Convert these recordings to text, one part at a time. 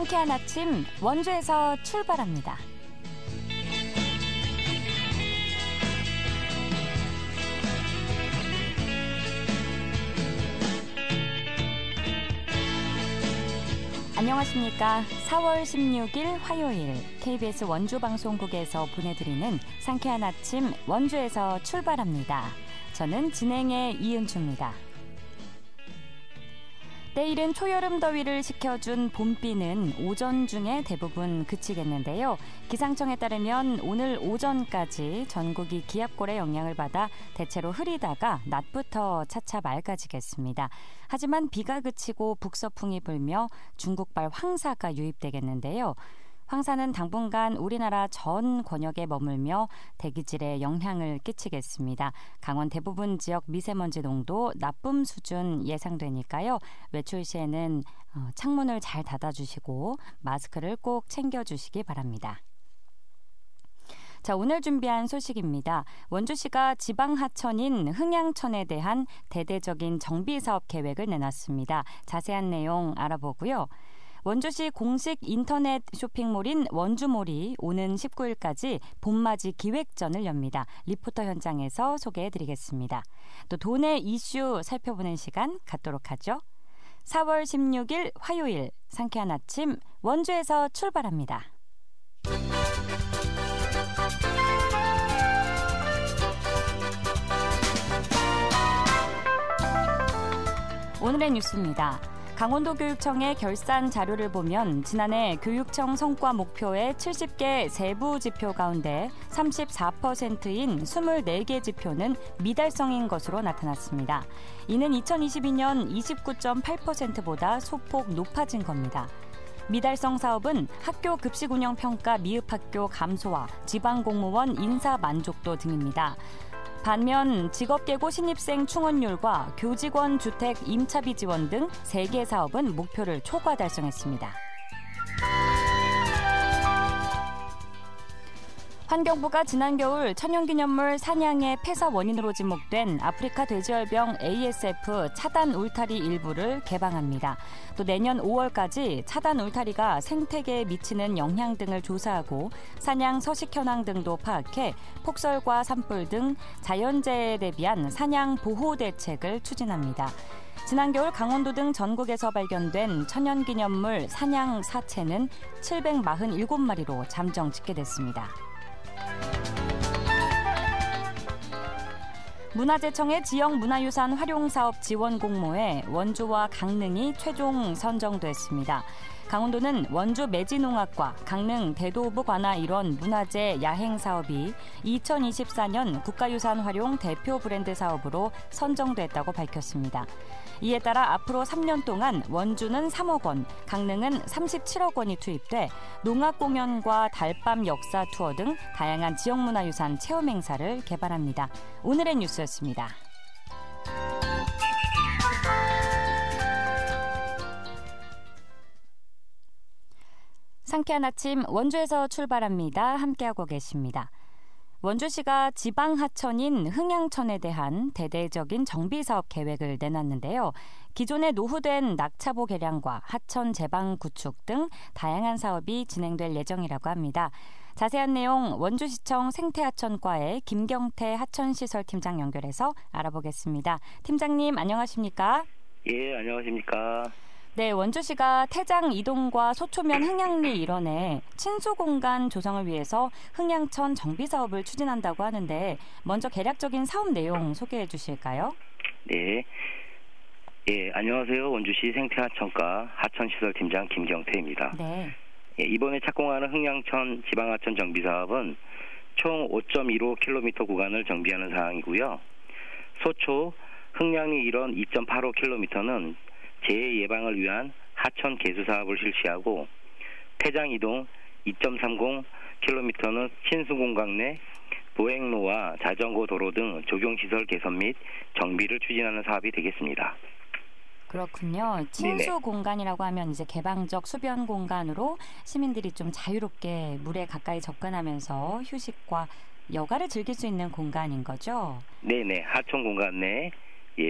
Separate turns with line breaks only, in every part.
상쾌한 아침 원주에서 출발합니다. 안녕하십니까. 4월 16일 화요일 KBS 원주방송국에서 보내드리는 상쾌한 아침 원주에서 출발합니다. 저는 진행의 이은주입니다. 내일은 초여름 더위를 식혀준 봄비는 오전 중에 대부분 그치겠는데요. 기상청에 따르면 오늘 오전까지 전국이 기압골의 영향을 받아 대체로 흐리다가 낮부터 차차 맑아지겠습니다. 하지만 비가 그치고 북서풍이 불며 중국발 황사가 유입되겠는데요. 황사는 당분간 우리나라 전 권역에 머물며 대기질에 영향을 끼치겠습니다. 강원 대부분 지역 미세먼지 농도 나쁨 수준 예상되니까요. 외출 시에는 창문을 잘 닫아주시고 마스크를 꼭 챙겨주시기 바랍니다. 자, 오늘 준비한 소식입니다. 원주시가 지방 하천인 흥양천에 대한 대대적인 정비사업 계획을 내놨습니다. 자세한 내용 알아보고요. 원주시 공식 인터넷 쇼핑몰인 원주몰이 오는 19일까지 봄맞이 기획전을 엽니다. 리포터 현장에서 소개해드리겠습니다. 또 도내 이슈 살펴보는 시간 갖도록 하죠. 4월 16일 화요일 상쾌한 아침 원주에서 출발합니다. 오늘의 뉴스입니다. 강원도 교육청의 결산 자료를 보면 지난해 교육청 성과 목표의 70개 세부 지표 가운데 34%인 24개 지표는 미달성인 것으로 나타났습니다. 이는 2022년 29.8%보다 소폭 높아진 겁니다. 미달성 사업은 학교 급식 운영 평가 미흡 학교 감소와 지방공무원 인사 만족도 등입니다. 반면 직업계고 신입생 충원율과 교직원 주택 임차비 지원 등 3개 사업은 목표를 초과 달성했습니다. 환경부가 지난 겨울 천연기념물 사냥의 폐사 원인으로 지목된 아프리카 돼지열병 ASF 차단 울타리 일부를 개방합니다. 또 내년 5월까지 차단 울타리가 생태계에 미치는 영향 등을 조사하고 사냥 서식 현황 등도 파악해 폭설과 산불 등 자연재해에 대비한 사냥 보호 대책을 추진합니다. 지난 겨울 강원도 등 전국에서 발견된 천연기념물 사냥 사체는 747마리로 잠정 집계됐습니다. 문화재청의 지역문화유산 활용사업 지원 공모에 원주와 강릉이 최종 선정됐습니다. 강원도는 원주 매지농악과 강릉 대도부 관할 일원 문화재 야행 사업이 2024년 국가유산 활용 대표 브랜드 사업으로 선정됐다고 밝혔습니다. 이에 따라 앞으로 3년 동안 원주는 3억 원, 강릉은 37억 원이 투입돼 농악 공연과 달밤 역사 투어 등 다양한 지역문화유산 체험 행사를 개발합니다. 오늘의 뉴스였습니다. 상쾌한 아침 원주에서 출발합니다. 함께하고 계십니다. 원주시가 지방 하천인 흥양천에 대한 대대적인 정비사업 계획을 내놨는데요. 기존에 노후된 낙차보 개량과 하천 제방 구축 등 다양한 사업이 진행될 예정이라고 합니다. 자세한 내용 원주시청 생태하천과의 김경태 하천시설팀장 연결해서 알아보겠습니다. 팀장님 안녕하십니까?
예, 안녕하십니까?
네, 원주시가 태장 이동과 소초면 흥양리 일원에 친수 공간 조성을 위해서 흥양천 정비 사업을 추진한다고 하는데 먼저 개략적인 사업 내용 소개해 주실까요?
네. 예, 안녕하세요. 원주시 생태하천과 하천시설팀장 김경태입니다.
네.
예, 이번에 착공하는 흥양천 지방하천 정비 사업은 총 5.15km 구간을 정비하는 사항이고요. 소초 흥양리 일원 2.85km는 재해 예방을 위한 하천 개수 사업을 실시하고 태장 이동 2.30km는 친수공강 내 보행로와 자전거 도로 등 조경시설 개선 및 정비를 추진하는 사업이 되겠습니다.
그렇군요. 친수 공간이라고 하면 이제 개방적 수변 공간으로 시민들이 좀 자유롭게 물에 가까이 접근하면서 휴식과 여가를 즐길 수 있는 공간인 거죠?
네네. 하천 공간 내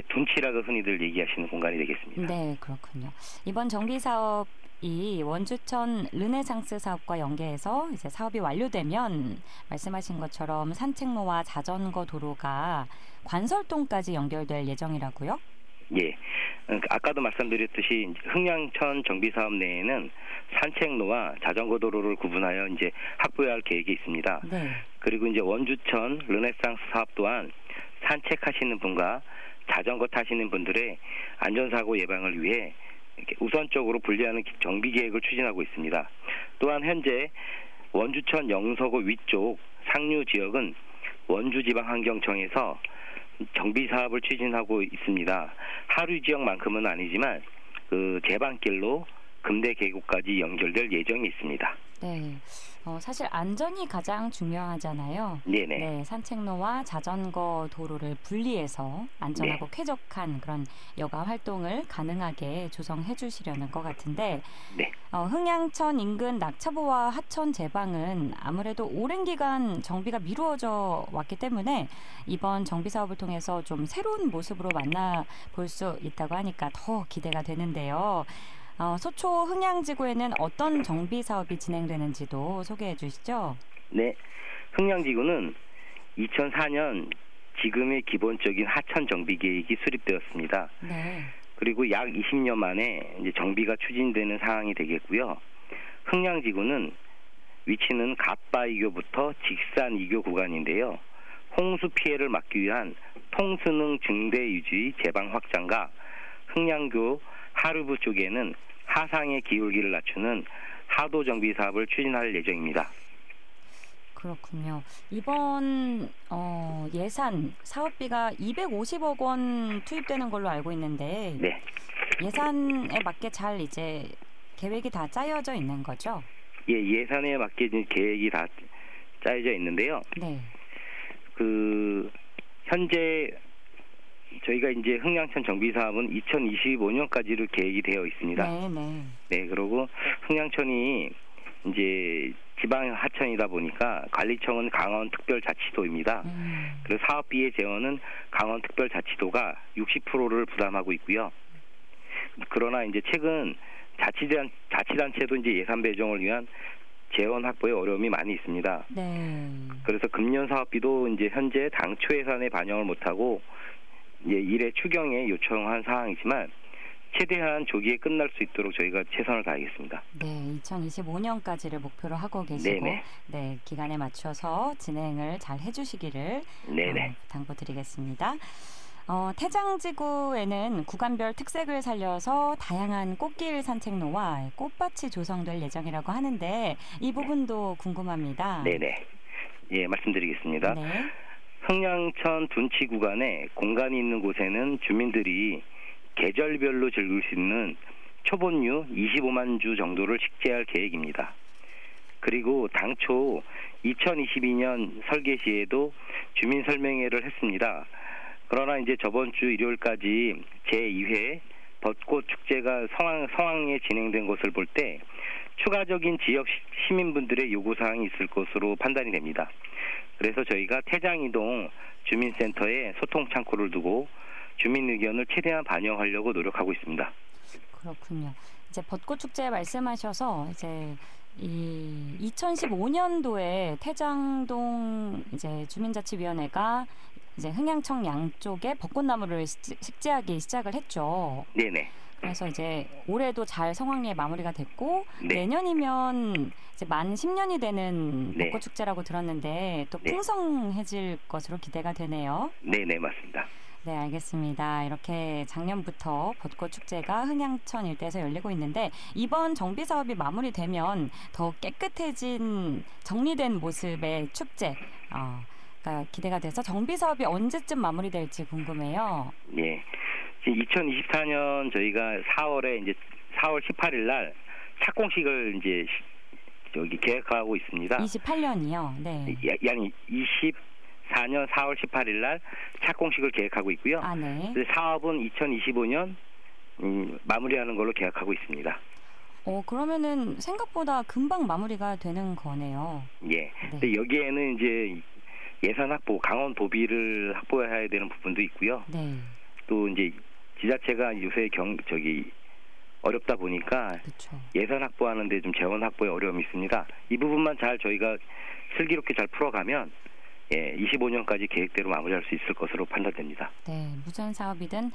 둔치라고 흔히들 얘기하시는 공간이 되겠습니다.
네, 그렇군요. 이번 정비 사업 이 원주천 르네상스 사업과 연계해서 이제 사업이 완료되면 말씀하신 것처럼 산책로와 자전거 도로가 관설동까지 연결될 예정이라고요?
예. 아까도 말씀드렸듯이 흥량천 정비 사업 내에는 산책로와 자전거 도로를 구분하여 이제 확보해야 할 계획이 있습니다.
네.
그리고 이제 원주천 르네상스 사업 또한 산책하시는 분과 자전거 타시는 분들의 안전사고 예방을 위해 이렇게 우선적으로 분리하는 정비 계획을 추진하고 있습니다. 또한 현재 원주천 영서고 위쪽 상류 지역은 원주지방환경청에서 정비 사업을 추진하고 있습니다. 하류 지역만큼은 아니지만 그 제방길로 금대 계곡까지 연결될 예정이 있습니다.
네. 사실 안전이 가장 중요하잖아요.
네네.
네, 산책로와 자전거 도로를 분리해서 안전하고
네.
쾌적한 그런 여가 활동을 가능하게 조성해 주시려는 것 같은데
네.
흥양천 인근 낙차보와 하천 제방은 아무래도 오랜 기간 정비가 미루어져 왔기 때문에 이번 정비 사업을 통해서 좀 새로운 모습으로 만나볼 수 있다고 하니까 더 기대가 되는데요. 소초 흥양지구에는 어떤 정비 사업이 진행되는지도 소개해 주시죠.
네. 흥양지구는 2004년 지금의 기본적인 하천 정비 계획이 수립되었습니다.
네.
그리고 약 20년 만에 이제 정비가 추진되는 상황이 되겠고요. 흥양지구는 위치는 갓바이교부터 직산이교 구간인데요. 홍수 피해를 막기 위한 통수능 증대 유지 제방 확장과 흥양교 하류부 쪽에는 하상의 기울기를 낮추는 하도 정비 사업을 추진할 예정입니다.
그렇군요. 이번 예산 사업비가 250억 원 투입되는 걸로 알고 있는데
네.
예산에 맞게 잘 이제 계획이 다 짜여져 있는 거죠?
예, 예산에 맞게 이제 계획이 다 짜여져 있는데요.
네.
현재 저희가 이제 흥양천 정비 사업은 2025년까지로 계획이 되어 있습니다.
네.
네, 그리고 흥양천이 이제 지방 하천이다 보니까 관리청은 강원특별자치도입니다. 그리고 사업비의 재원은 강원특별자치도가 60%를 부담하고 있고요. 그러나 이제 최근 자치단체도 이제 예산 배정을 위한 재원 확보에 어려움이 많이 있습니다.
네.
그래서 금년 사업비도 이제 현재 당초 예산에 반영을 못하고 이제 일의 추경에 요청한 상황이지만 최대한 조기에 끝날 수 있도록 저희가 최선을 다하겠습니다.
네, 2025년까지를 목표로 하고 계시고
네네.
네, 기간에 맞춰서 진행을 잘 해주시기를
네네.
당부드리겠습니다. 태장지구에는 구간별 특색을 살려서 다양한 꽃길 산책로와 꽃밭이 조성될 예정이라고 하는데 이 부분도 궁금합니다.
네네. 예, 말씀드리겠습니다.
네.
흥양천 둔치 구간에 공간이 있는 곳에는 주민들이 계절별로 즐길 수 있는 초본류 25만 주 정도를 식재할 계획입니다. 그리고 당초 2022년 설계 시에도 주민 설명회를 했습니다. 그러나 이제 저번 주 일요일까지 제2회 벚꽃 축제가 성황리에 진행된 것을 볼 때 추가적인 지역 시민분들의 요구사항이 있을 것으로 판단이 됩니다. 그래서 저희가 태장이동 주민센터에 소통 창구를 두고 주민 의견을 최대한 반영하려고 노력하고 있습니다.
그렇군요. 이제 벚꽃 축제 말씀하셔서 이제 이 2015년도에 태장동 이제 주민자치위원회가 이제 흥양청 양쪽에 벚꽃나무를 식재하기 시작을 했죠.
네네.
그래서 이제 올해도 잘 성황리에 마무리가 됐고
네.
내년이면 이제 만 10년이 되는
네.
벚꽃 축제라고 들었는데 또
네.
풍성해질 것으로 기대가 되네요.
네네, 맞습니다.
네, 알겠습니다. 이렇게 작년부터 벚꽃 축제가 흥양천 일대에서 열리고 있는데 이번 정비 사업이 마무리되면 더 깨끗해진 정리된 모습의 축제 기대가 돼서 정비 사업이 언제쯤 마무리될지 궁금해요.
예. 2024년 저희가 4월 18일 날 착공식을 이제 여기 계획하고 있습니다.
28년이요. 네.
아니 24년 4월 18일 날 착공식을 계획하고 있고요.
아, 네.
사업은 2025년 마무리하는 걸로 계획하고 있습니다.
그러면은 생각보다 금방 마무리가 되는 거네요.
예.
네.
근데 여기에는 이제 예산 확보, 강원 도비를 확보해야 되는 부분도 있고요.
네.
또 이제 지자체가 요새 어렵다 보니까
그렇죠.
예산 확보하는데 좀 재원 확보에 어려움이 있습니다. 이 부분만 잘 저희가 슬기롭게 잘 풀어가면 25년까지 계획대로 마무리할 수 있을 것으로 판단됩니다.
네, 무슨 사업이든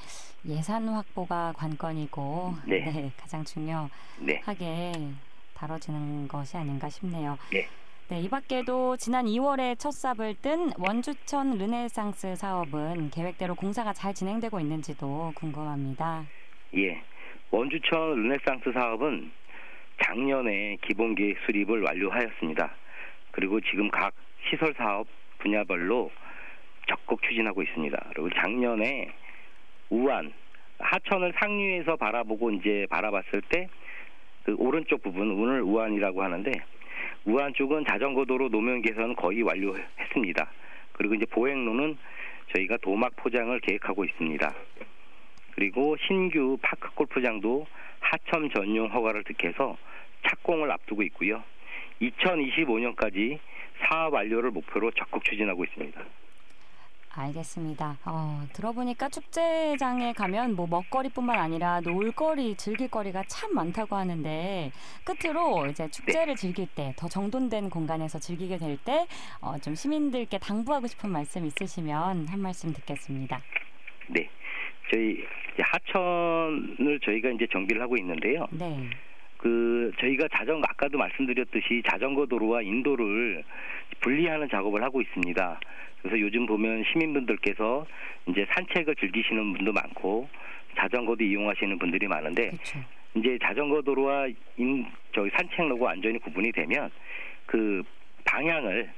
예산 확보가 관건이고
네.
가장 중요하게 다뤄지는 것이 아닌가 싶네요.
네.
네, 이 밖에도 지난 2월에 첫 삽을 뜬 원주천 르네상스 사업은 계획대로 공사가 잘 진행되고 있는지도 궁금합니다.
예, 원주천 르네상스 사업은 작년에 기본계획 수립을 완료하였습니다. 그리고 지금 각 시설 사업 분야별로 적극 추진하고 있습니다. 그리고 작년에 우안, 하천을 상류에서 바라보고 이제 바라봤을 때 그 오른쪽 부분, 오늘 우안이라고 하는데 우안 쪽은 자전거 도로 노면 개선 거의 완료했습니다. 그리고 이제 보행로는 저희가 도막 포장을 계획하고 있습니다. 그리고 신규 파크 골프장도 하천 전용 허가를 득해서 착공을 앞두고 있고요. 2025년까지 사업 완료를 목표로 적극 추진하고 있습니다.
알겠습니다. 들어보니까 축제장에 가면 뭐 먹거리뿐만 아니라 놀거리, 즐길거리가 참 많다고 하는데 끝으로 이제 축제를 즐길 때 더 정돈된 공간에서 즐기게 될 때 좀 시민들께 당부하고 싶은 말씀 있으시면 한 말씀 듣겠습니다.
네, 저희 이제 하천을 저희가 이제 정비를 하고 있는데요.
네.
저희가 아까도 말씀드렸듯이 자전거 도로와 인도를 분리하는 작업을 하고 있습니다. 그래서 요즘 보면 시민분들께서 이제 산책을 즐기시는 분도 많고 자전거도 이용하시는 분들이 많은데
그쵸.
이제 자전거 도로와 저희 산책로가 완전히 구분이 되면 그 방향을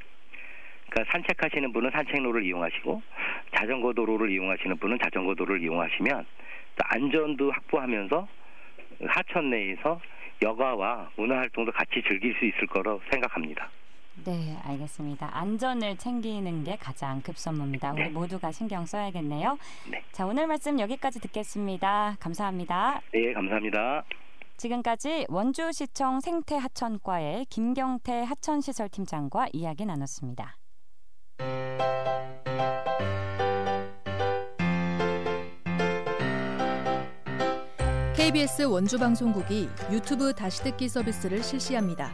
그러니까 산책하시는 분은 산책로를 이용하시고 자전거 도로를 이용하시는 분은 자전거 도로를 이용하시면 안전도 확보하면서 하천 내에서 여가와 문화활동도 같이 즐길 수 있을 거라고 생각합니다.
네, 알겠습니다. 안전을 챙기는 게 가장 급선무입니다. 우리 모두가 신경 써야겠네요.
네.
자, 오늘 말씀 여기까지 듣겠습니다. 감사합니다.
네, 감사합니다.
지금까지 원주시청 생태하천과의 김경태 하천시설팀장과 이야기 나눴습니다.
KBS 원주방송국이 유튜브 다시 듣기 서비스를 실시합니다.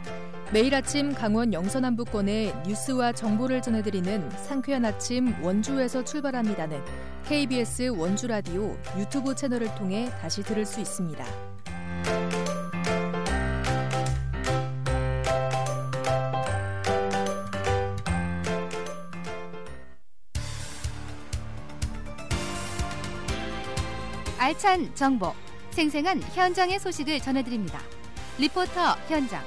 매일 아침 강원 영서남부권의 뉴스와 정보를 전해드리는 상쾌한 아침 원주에서 출발합니다는 KBS 원주라디오 유튜브 채널을 통해 다시 들을 수 있습니다.
알찬 정보, 생생한 현장의 소식을 전해드립니다. 리포터 현장.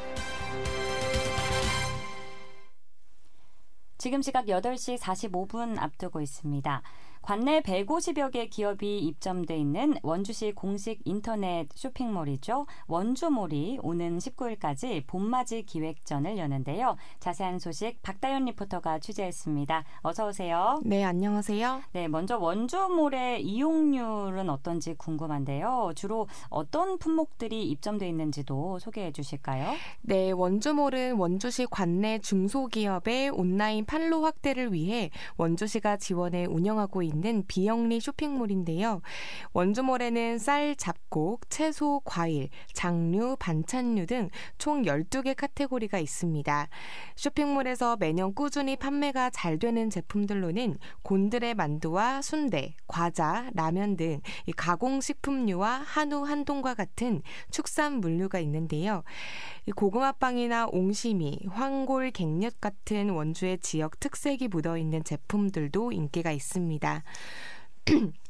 지금 시각 8시 45분 앞두고 있습니다. 관내 150여 개 기업이 입점돼 있는 원주시 공식 인터넷 쇼핑몰이죠. 원주몰이 오는 19일까지 봄맞이 기획전을 여는데요. 자세한 소식 박다연 리포터가 취재했습니다. 어서 오세요.
네, 안녕하세요.
네, 먼저 원주몰의 이용률은 어떤지 궁금한데요. 주로 어떤 품목들이 입점돼 있는지도 소개해 주실까요?
네, 원주몰은 원주시 관내 중소기업의 온라인 판로 확대를 위해 원주시가 지원해 운영하고 있는 비영리 쇼핑몰인데요. 원주몰에는 쌀, 잡곡, 채소, 과일, 장류, 반찬류 등 총 12개 카테고리가 있습니다. 쇼핑몰에서 매년 꾸준히 판매가 잘 되는 제품들로는 곤드레 만두와 순대, 과자, 라면 등 가공식품류와 한우, 한동과 같은 축산물류가 있는데요. 고구마빵이나 옹심이, 황골, 갱년 같은 원주의 지역 특색이 묻어있는 제품들도 인기가 있습니다.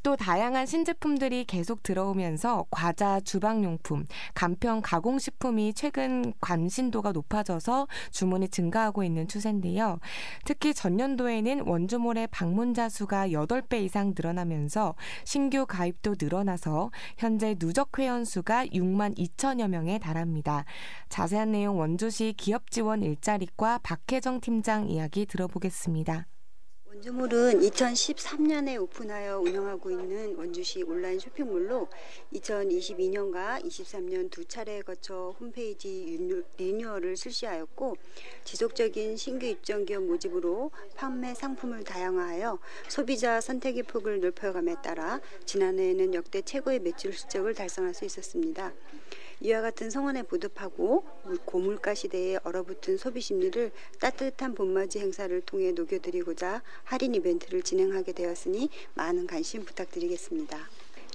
또 다양한 신제품들이 계속 들어오면서 과자, 주방용품, 간편 가공식품이 최근 관심도가 높아져서 주문이 증가하고 있는 추세인데요. 특히 전년도에는 원주몰의 방문자 수가 8배 이상 늘어나면서 신규 가입도 늘어나서 현재 누적 회원 수가 6만 2천여 명에 달합니다. 자세한 내용 원주시 기업지원 일자리과 박혜정 팀장 이야기 들어보겠습니다.
원주몰은 2013년에 오픈하여 운영하고 있는 원주시 온라인 쇼핑몰로 2022년과 23년 두 차례에 거쳐 홈페이지 리뉴얼을 실시하였고 지속적인 신규 입점 기업 모집으로 판매 상품을 다양화하여 소비자 선택의 폭을 넓혀감에 따라 지난해에는 역대 최고의 매출 실적을 달성할 수 있었습니다. 이와 같은 성원에 보답하고 고물가 시대에 얼어붙은 소비 심리를 따뜻한 봄맞이 행사를 통해 녹여드리고자 할인 이벤트를 진행하게 되었으니 많은 관심 부탁드리겠습니다.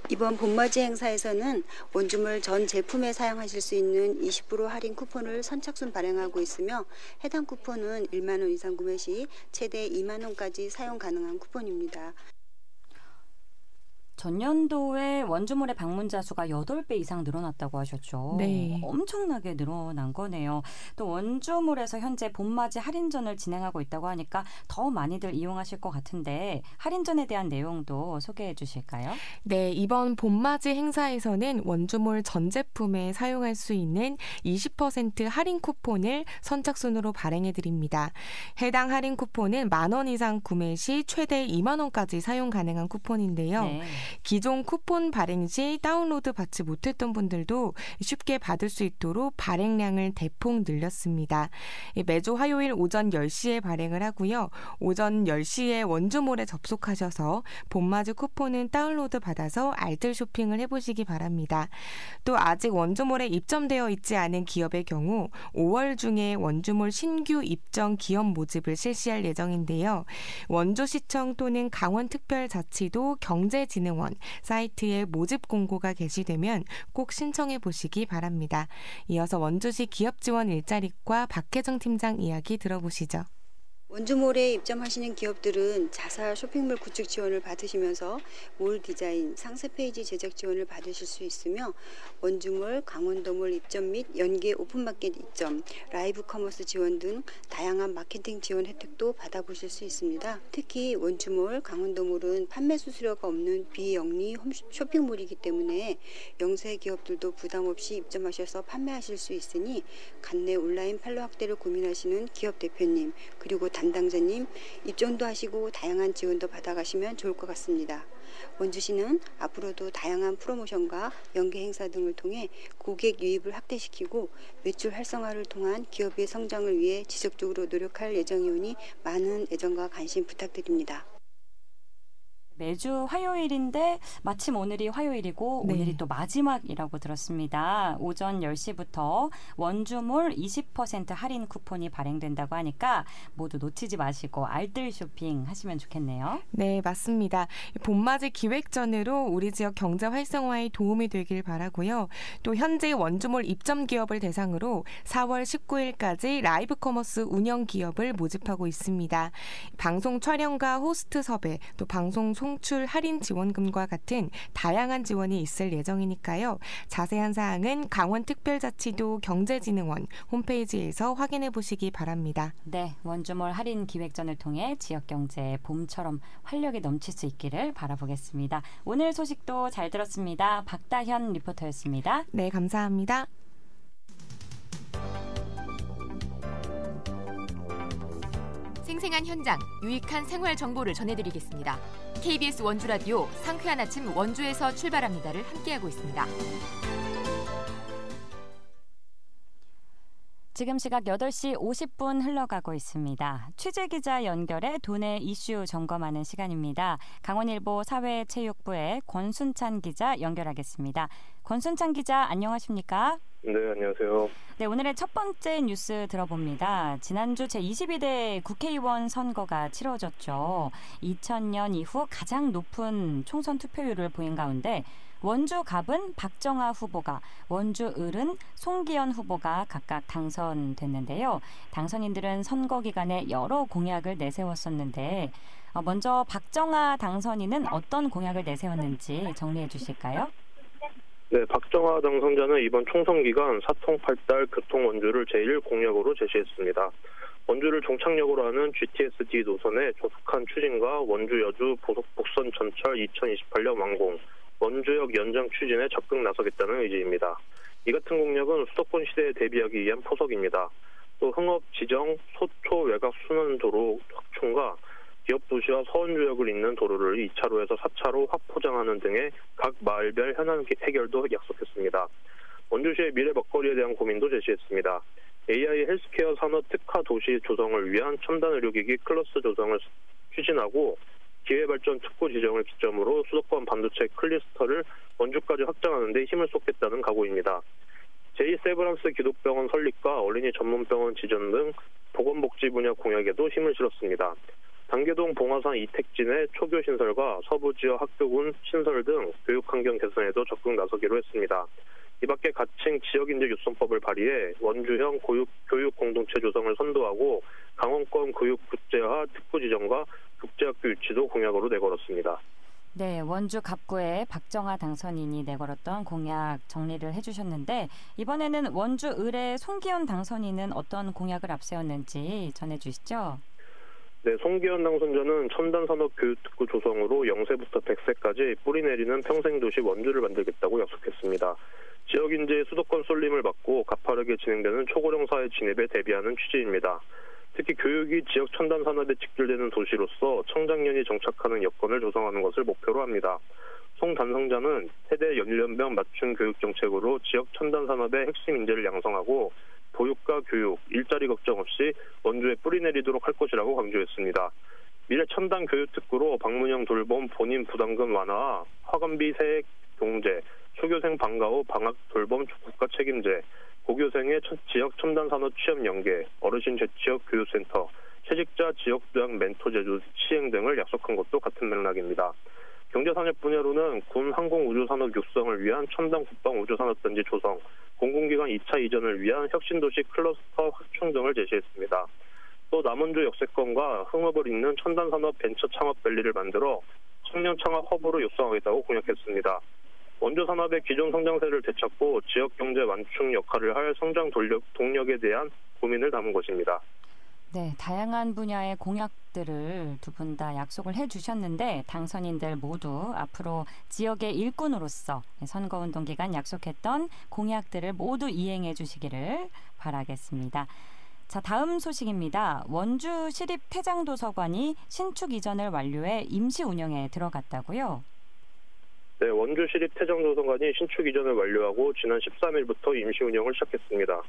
이번 봄맞이 행사에서는 원주몰 전 제품에 사용하실 수 있는 20% 할인 쿠폰을 선착순 발행하고 있으며 해당 쿠폰은 1만 원 이상 구매 시 최대 2만 원까지 사용 가능한 쿠폰입니다.
전년도에 원주몰의 방문자 수가 8배 이상 늘어났다고 하셨죠.
네.
엄청나게 늘어난 거네요. 또 원주몰에서 현재 봄맞이 할인전을 진행하고 있다고 하니까 더 많이들 이용하실 것 같은데 할인전에 대한 내용도 소개해 주실까요?
네, 이번 봄맞이 행사에서는 원주몰 전 제품에 사용할 수 있는 20% 할인 쿠폰을 선착순으로 발행해 드립니다. 해당 할인 쿠폰은 10,000원 이상 구매 시 최대 2만 원까지 사용 가능한 쿠폰인데요.
네.
기존 쿠폰 발행 시 다운로드 받지 못했던 분들도 쉽게 받을 수 있도록 발행량을 대폭 늘렸습니다. 매주 화요일 오전 10시에 발행을 하고요. 오전 10시에 원주몰에 접속하셔서 봄맞이 쿠폰은 다운로드 받아서 알뜰 쇼핑을 해보시기 바랍니다. 또 아직 원주몰에 입점되어 있지 않은 기업의 경우 5월 중에 원주몰 신규 입점 기업 모집을 실시할 예정인데요. 원주시청 또는 강원특별자치도 경제진흥원 사이트에 모집 공고가 게시되면 꼭 신청해 보시기 바랍니다. 이어서 원주시 기업지원 일자리과 박혜정 팀장 이야기 들어보시죠.
원주몰에 입점하시는 기업들은 자사 쇼핑몰 구축 지원을 받으시면서 몰 디자인, 상세 페이지 제작 지원을 받으실 수 있으며 원주몰, 강원도몰 입점 및 연계 오픈마켓 입점, 라이브 커머스 지원 등 다양한 마케팅 지원 혜택도 받아보실 수 있습니다. 특히 원주몰, 강원도몰은 판매 수수료가 없는 비영리 쇼핑몰이기 때문에 영세 기업들도 부담 없이 입점하셔서 판매하실 수 있으니 관내 온라인 판로 확대를 고민하시는 기업 대표님 그리고 담당자님 입점도 하시고 다양한 지원도 받아가시면 좋을 것 같습니다. 원주시는 앞으로도 다양한 프로모션과 연계 행사 등을 통해 고객 유입을 확대시키고 매출 활성화를 통한 기업의 성장을 위해 지속적으로 노력할 예정이오니 많은 애정과 관심 부탁드립니다.
매주 화요일인데 마침 오늘이 화요일이고
네.
오늘이 또 마지막이라고 들었습니다. 오전 10시부터 원주몰 20% 할인 쿠폰이 발행된다고 하니까 모두 놓치지 마시고 알뜰 쇼핑 하시면 좋겠네요.
네, 맞습니다. 봄맞이 기획전으로 우리 지역 경제 활성화에 도움이 되길 바라고요. 또 현재 원주몰 입점 기업을 대상으로 4월 19일까지 라이브 커머스 운영 기업을 모집하고 있습니다. 방송 촬영과 호스트 섭외, 또 방송 송출 할인 지원금과 같은 다양한 지원이 있을 예정이니까요. 자세한 사항은 강원특별자치도 경제진흥원 홈페이지에서 확인해 보시기 바랍니다.
네, 원주몰 할인 기획전을 통해 지역 경제에 봄처럼 활력이 넘칠 수 있기를 바라보겠습니다. 오늘 소식도 잘 들었습니다. 박다현 리포터였습니다.
네, 감사합니다.
생생한 현장, 유익한 생활 정보를 전해드리겠습니다. KBS 원주라디오 상쾌한 아침 원주에서 출발합니다를 함께하고 있습니다.
지금 시각 8시 50분 흘러가고 있습니다. 취재기자 연결해 도내 이슈 점검하는 시간입니다. 강원일보 사회체육부의 권순찬 기자 연결하겠습니다. 권순찬 기자 안녕하십니까?
네, 안녕하세요.
네, 오늘의 첫 번째 뉴스 들어봅니다. 지난주 제22대 국회의원 선거가 치러졌죠. 2000년 이후 가장 높은 총선 투표율을 보인 가운데 원주 갑은 박정아 후보가, 원주 을은 송기현 후보가 각각 당선됐는데요. 당선인들은 선거 기간에 여러 공약을 내세웠었는데 먼저 박정아 당선인은 어떤 공약을 내세웠는지 정리해 주실까요?
네, 박정아 당선자는 이번 총선 기간 사통팔달 교통 원주를 제1 공약으로 제시했습니다. 원주를 종착역으로 하는 GTS-D 노선의 조속한 추진과 원주 여주 복선 전철 2028년 완공, 원주역 연장 추진에 적극 나서겠다는 의지입니다. 이 같은 공약은 수도권 시대에 대비하기 위한 포석입니다. 또 흥업 지정, 소초 외곽 순환도로 확충과 기업 도시와 서원주역을 잇는 도로를 2차로에서 4차로 확포장하는 등의 각 마을별 현안 해결도 약속했습니다. 원주시의 미래 먹거리에 대한 고민도 제시했습니다. AI 헬스케어 산업 특화 도시 조성을 위한 첨단 의료기기 클러스터 조성을 추진하고 기회발전 특구 지정을 기점으로 수도권 반도체 클러스터를 원주까지 확장하는 데 힘을 쏟겠다는 각오입니다. 제2세브란스 기독병원 설립과 어린이 전문병원 지정 등 보건복지 분야 공약에도 힘을 실었습니다. 단계동 봉화산 이택진의 초교 신설과 서부 지역 학교군 신설 등 교육환경 개선에도 적극 나서기로 했습니다. 이 밖에 가칭 지역인재 유선법을 발의해 원주형 교육 공동체 조성을 선도하고 강원권 교육 국제화 특구 지정과 국제학교 유치도 공약으로 내걸었습니다.
네, 원주 갑구의 박정아 당선인이 내걸었던 공약 정리를 해주셨는데 이번에는 원주 을의 송기현 당선인은 어떤 공약을 앞세웠는지 전해주시죠.
네, 송기현 당선자는 첨단산업교육특구 조성으로 0세부터 100세까지 뿌리내리는 평생도시 원주를 만들겠다고 약속했습니다. 지역인재의 수도권 쏠림을 막고 가파르게 진행되는 초고령 사회 진입에 대비하는 취지입니다. 특히 교육이 지역 첨단 산업에 직결되는 도시로서 청장년이 정착하는 여건을 조성하는 것을 목표로 합니다. 송 당선자는 세대 연령별 맞춤 교육 정책으로 지역 첨단 산업의 핵심 인재를 양성하고 보육과 교육, 일자리 걱정 없이 원주에 뿌리내리도록 할 것이라고 강조했습니다. 미래 첨단 교육 특구로 방문형 돌봄 본인 부담금 완화와 학원비 세액 공제, 초교생 방과 후 방학 돌봄 국가 책임제, 고교생의 지역 첨단 산업 취업 연계, 어르신 재취업 교육센터, 채직자 지역 부양 멘토 제도 시행 등을 약속한 것도 같은 맥락입니다. 경제산업 분야로는 군 항공우주산업 육성을 위한 첨단 국방 우주산업단지 조성, 공공기관 2차 이전을 위한 혁신도시 클러스터 확충 등을 제시했습니다. 또 남원주 역세권과 흥업을 잇는 첨단산업 벤처 창업밸리를 만들어 청년 창업 허브로 육성하겠다고 공약했습니다. 원주 산업의 기존 성장세를 되찾고 지역 경제 완충 역할을 할 성장 동력에 대한 고민을 담은 것입니다.
네, 다양한 분야의 공약들을 두 분 다 약속을 해주셨는데 당선인들 모두 앞으로 지역의 일꾼으로서 선거운동 기간 약속했던 공약들을 모두 이행해 주시기를 바라겠습니다. 자, 다음 소식입니다. 원주 시립태장도서관이 신축 이전을 완료해 임시 운영에 들어갔다고요?
네, 원주 시립태장도서관이 신축 이전을 완료하고 지난 13일부터 임시 운영을 시작했습니다.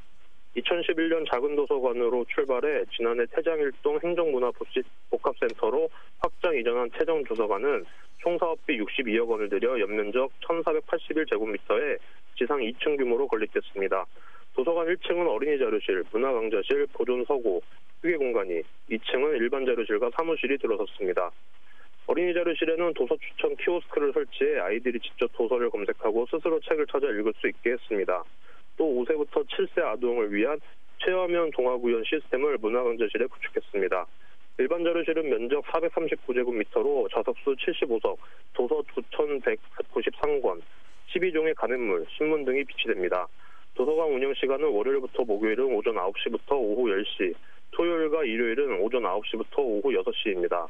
2011년 작은 도서관으로 출발해 지난해 태장일동 행정문화복합센터로 확장 이전한 태장도서관은 총 사업비 62억 원을 들여 연면적 1,481제곱미터에 지상 2층 규모로 건립됐습니다. 도서관 1층은 어린이 자료실, 문화강좌실, 보존 서고, 휴게 공간이, 2층은 일반 자료실과 사무실이 들어섰습니다. 어린이 자료실에는 도서 추천 키오스크를 설치해 아이들이 직접 도서를 검색하고 스스로 책을 찾아 읽을 수 있게 했습니다. 또 5세부터 7세 아동을 위한 체험형 동화구연 시스템을 문화강좌실에 구축했습니다. 일반 자료실은 면적 439제곱미터로 좌석수 75석, 도서 9,193권, 12종의 간행물, 신문 등이 비치됩니다. 도서관 운영 시간은 월요일부터 목요일은 오전 9시부터 오후 10시, 토요일과 일요일은 오전 9시부터 오후 6시입니다.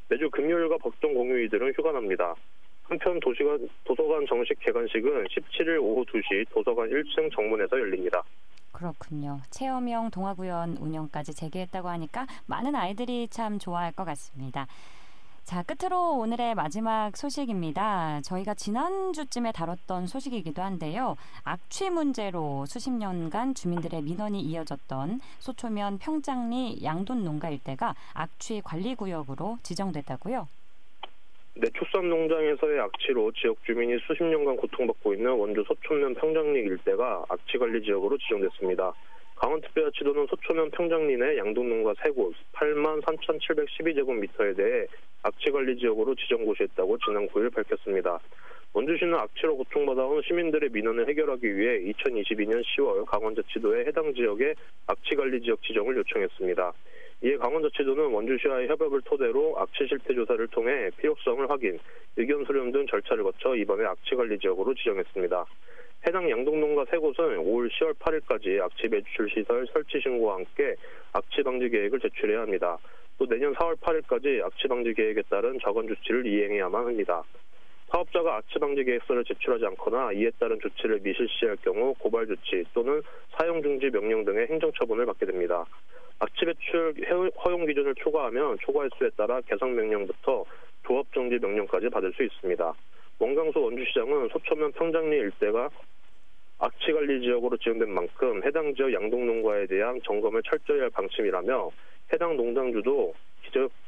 매주 금요일과 법정 공휴일들은 휴관합니다. 한편 도서관 정식 개관식은 17일 오후 2시 도서관 1층 정문에서 열립니다.
그렇군요. 체험형 동화구연 운영까지 재개했다고 하니까 많은 아이들이 참 좋아할 것 같습니다. 자, 끝으로 오늘의 마지막 소식입니다. 저희가 지난주쯤에 다뤘던 소식이기도 한데요. 악취 문제로 수십 년간 주민들의 민원이 이어졌던 소초면 평장리 양돈 농가 일대가 악취 관리 구역으로 지정됐다고요?
네, 축산농장에서의 악취로 지역 주민이 수십 년간 고통받고 있는 원주 소초면 평장리 일대가 악취관리 지역으로 지정됐습니다. 강원특별자치도는 소초면 평장리 내 양돈농가 3곳 83,712제곱미터에 대해 악취관리 지역으로 지정 고시했다고 지난 9일 밝혔습니다. 원주시는 악취로 고통받아온 시민들의 민원을 해결하기 위해 2022년 10월 강원자치도에 해당 지역의 악취관리 지역 지정을 요청했습니다. 이에 강원자치도는 원주시와의 협업을 토대로 악취 실태 조사를 통해 필요성을 확인, 의견 수렴 등 절차를 거쳐 이번에 악취관리 지역으로 지정했습니다. 해당 양동농가 3곳은 올 10월 8일까지 악취 배출 시설 설치 신고와 함께 악취 방지 계획을 제출해야 합니다. 또 내년 4월 8일까지 악취 방지 계획에 따른 적은 조치를 이행해야만 합니다. 사업자가 악취 방지 계획서를 제출하지 않거나 이에 따른 조치를 미실시할 경우 고발 조치 또는 사용 중지 명령 등의 행정처분을 받게 됩니다. 악취 배출 허용 기준을 초과하면 초과 횟수에 따라 개선 명령부터 조업 정지 명령까지 받을 수 있습니다. 원광소 원주시장은 소초면 평장리 일대가 악취 관리 지역으로 지정된 만큼 해당 지역 양동농가에 대한 점검을 철저히 할 방침이라며 해당 농장주도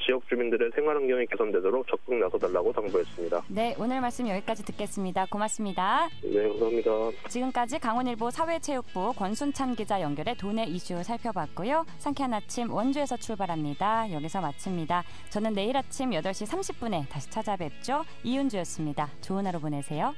지역 주민들의 생활 환경이 개선되도록 적극 나서달라고 당부했습니다.
네, 오늘 말씀 여기까지 듣겠습니다. 고맙습니다.
네, 감사합니다.
지금까지 강원일보 사회체육부 권순찬 기자 연결해 도내 이슈 살펴봤고요. 상쾌한 아침 원주에서 출발합니다. 여기서 마칩니다. 저는 내일 아침 8시 30분에 다시 찾아뵙죠. 이윤주였습니다. 좋은 하루 보내세요.